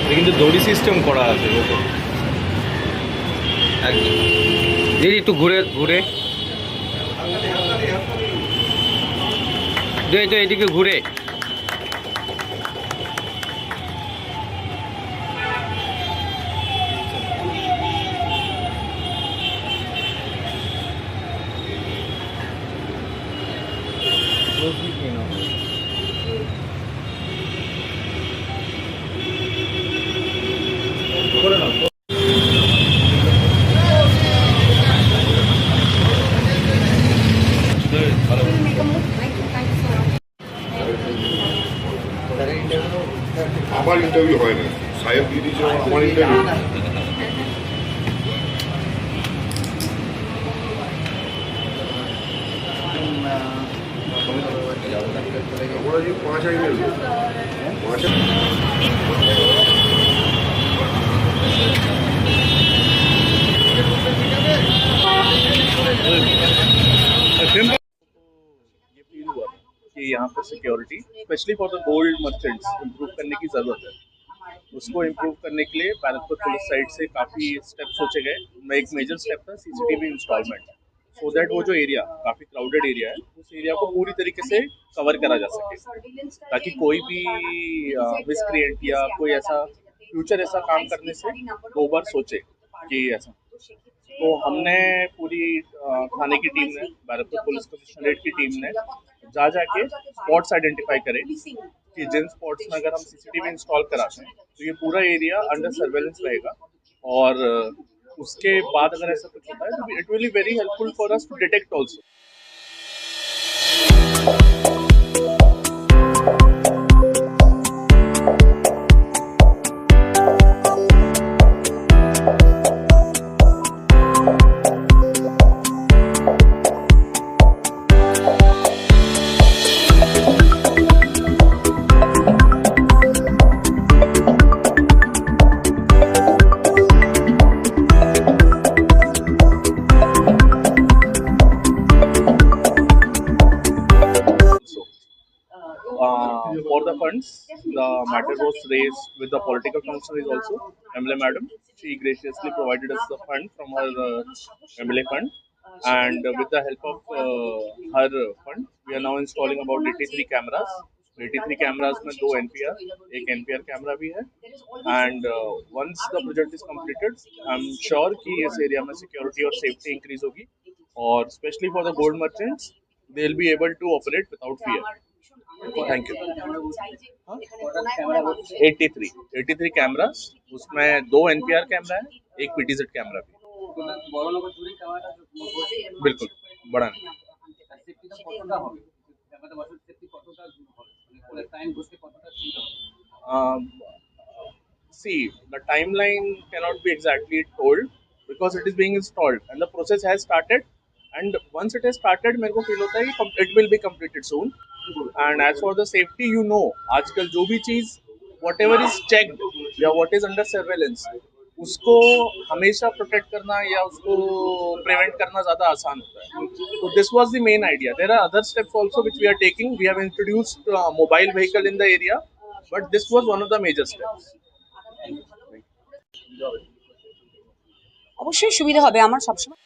কিন্তু দড়ি সিস্টেম করা আছে একদম। দিদি একটু ঘুরে ঘুরে তো এদিকে ঘুরে আমার ইন্টারভিউ হয় না, সাহেব দিয়ে দিয়েছে আমার ইন্টারভিউ। আমরা যে 5 আইনের 5 कि यहाँ पर security specially for the gold merchants improve करने की ज़रूरत है। उसको इम्प्रूव करने के लिए भरतपुर पुलिस साइड से काफ़ी स्टेप सोचे गए। एक मेजर स्टेप था सीसीटीवी इंस्टॉलमेंट, सो दैट वो जो एरिया काफ़ी क्राउडेड एरिया है उस एरिया को पूरी तरीके से कवर करा जा सके, ताकि कोई भी मिसक्रिएंट या कोई ऐसा फ्यूचर ऐसा काम करने से 2 बार सोचे कि ऐसा। तो हमने पूरी थाने की टीम ने, भरतपुर पुलिस कमिश्नरेट की टीम ने जाके स्पॉट्स आइडेंटिफाई करे कि जिन स्पॉट्स में अगर हम सीसीटीवी इंस्टॉल कराते हैं तो ये पूरा एरिया अंडर सर्वेलेंस रहेगा, और उसके बाद अगर ऐसा कुछ होता है तो it will be very helpful for us to detect also. For the funds, the matter was raised with the political functionaries also. MLA madam, she graciously provided us the fund from her MLA fund, and with the help of her fund, we are now installing about 83 cameras. 83 cameras में 2 NPR, एक NPR camera भी है, and once the project is completed, I'm sure कि इस area में security और safety increase होगी, और especially for the gold merchants, they'll be able to operate without fear. Thank you. 83 cameras, उसमें 2 NPR कैमरा है, एक PTZ कैमरा भी। बिल्कुल बड़ा नहीं। See, the timeline cannot be exactly told because it is being installed and the process has started, and once it has started मेरे को feel होता है कि it will be completed soon. And as for the safety, you know, आजकल जो भी चीज whatever is checked या what is under surveillance, उसको हमेशा प्रोटेक्ट करना या उसको प्रिवेंट करना ज़्यादा आसान होता है। So this was the main idea. There are other steps also which we are taking. We have introduced mobile vehicle in the area, but this was one of the major steps. অবশ্যই সুবিধা হবে আমার সবসময়।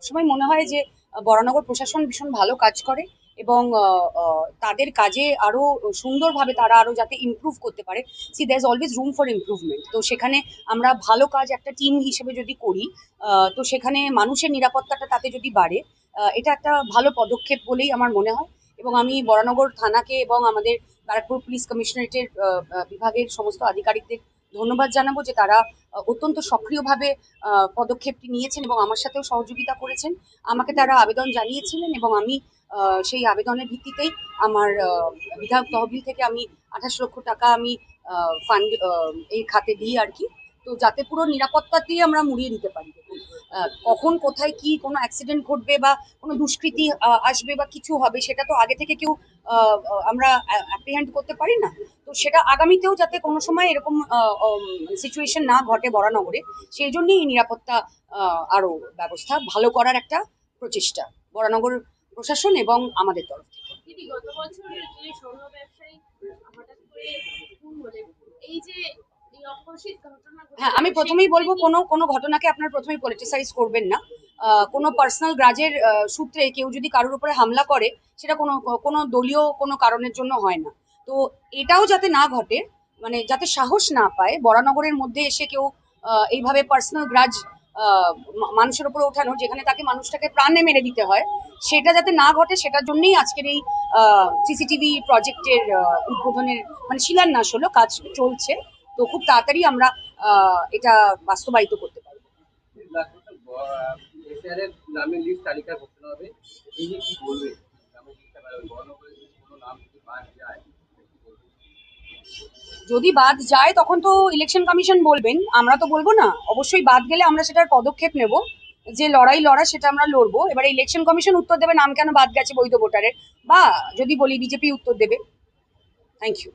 সময় মনে হয় যে বরানগর প্রশাসন ভীষণ ভালো কাজ করে এবং তাদের কাজে আরো সুন্দরভাবে তারা আরো যাতে ইমপ্রুভ করতে পারে। See there is always room for improvement. তো সেখানে আমরা ভালো কাজ একটা টিম হিসেবে যদি করি, তো সেখানে মানুষের নিরাপত্তাটা তাতে যদি বাড়ে, এটা একটা ভালো পদক্ষেপ বলেই আমার মনে হয়। এবং আমি বরানগর থানাকে এবং আমাদের ব্যারাকপুর পুলিশ কমিশনারেটের বিভাগের সমস্ত আধিকারিকদের ধন্যবাদ জানাবো যে তারা অত্যন্ত সক্রিয়ভাবে পদক্ষেপটি নিয়েছেন এবং আমার সাথেও সহযোগিতা করেছেন। আমাকে তারা আবেদন জানিয়েছিলেন এবং আমি সেই আবেদনের ভিত্তিতেই আমার বিধায়ক তহবিল থেকে আমি 28 লক্ষ টাকা আমি ফান্ড এই খাতে দিই আর কি। তো যাতে পুরো নিরাপত্তা দিয়ে আমরা মুড়িয়ে দিতে পারি। কখন কোথায় কি কোনো অ্যাক্সিডেন্ট ঘটবে বা কোনো দুষ্কৃতী আসবে বা কিছু হবে সেটা তো আগে থেকে কেউ আমরা অ্যাপ্রিহেন্ড করতে পারি না। তো সেটা আগামীতেও যাতে কোনো সময় এরকম সিচুয়েশন না ঘটে বরানগরে, সেই জন্যই এই নিরাপত্তা আরো ব্যবস্থা ভালো করার একটা প্রচেষ্টা বরানগর প্রশাসন এবং আমাদের তরফ থেকে। দিদি, গত বছর যে স্বর্ণ ব্যবসায়ী হঠাৎ করে খুন হলেন, এই যে এই অঘোষিত ঘটনা হ্যাঁ, আমি প্রথমেই বলবো কোনো ঘটনাকে আপনার প্রথমেই পলিটিসাইজ করবেন না। কোনো পার্সোনাল গ্রাজের সূত্রে কেউ যদি কারোর উপরে হামলা করে সেটা কোনো দলীয় কোনো কারণের জন্য হয় না। তো এটাও যাতে না ঘটে, মানে যাতে সাহস না পায় বরানগরের মধ্যে এসে কেউ এইভাবে পার্সোনাল গ্রাজ মানুষের উপরে ওঠানো, যেখানে তাকে মানুষটাকে প্রাণে মেরে দিতে হয়, সেটা যাতে না ঘটে সেটার জন্যই আজকের এই সিসিটিভি প্রজেক্টের উদ্বোধনের মানে শিলান্যাস হলো, কাজ চলছে। তো খুব তাড়াতাড়ি আমরা এটা বাস্তবায়িত করতে পারবো। এসআরের নামের লিস্ট তালিকা ঘোষণা হবে, এই নিয়ে কি বলবে? যেমন বর্ণপরিচয় কোনো নাম যদি বাদ যায়, যদি বাদ যায় তখন তো ইলেকশন কমিশন বলবেন, আমরা তো বলবো না। অবশ্যই বাদ গেলে আমরা সেটার পদক্ষেপ নেব, যে লড়া সেটা আমরা লড়বো। এবারে ইলেকশন কমিশন উত্তর দেবে নাম কেন বাদ গেছে বৈধ ভোটারের, বা যদি বলি বিজেপি উত্তর দেবে। Thank you.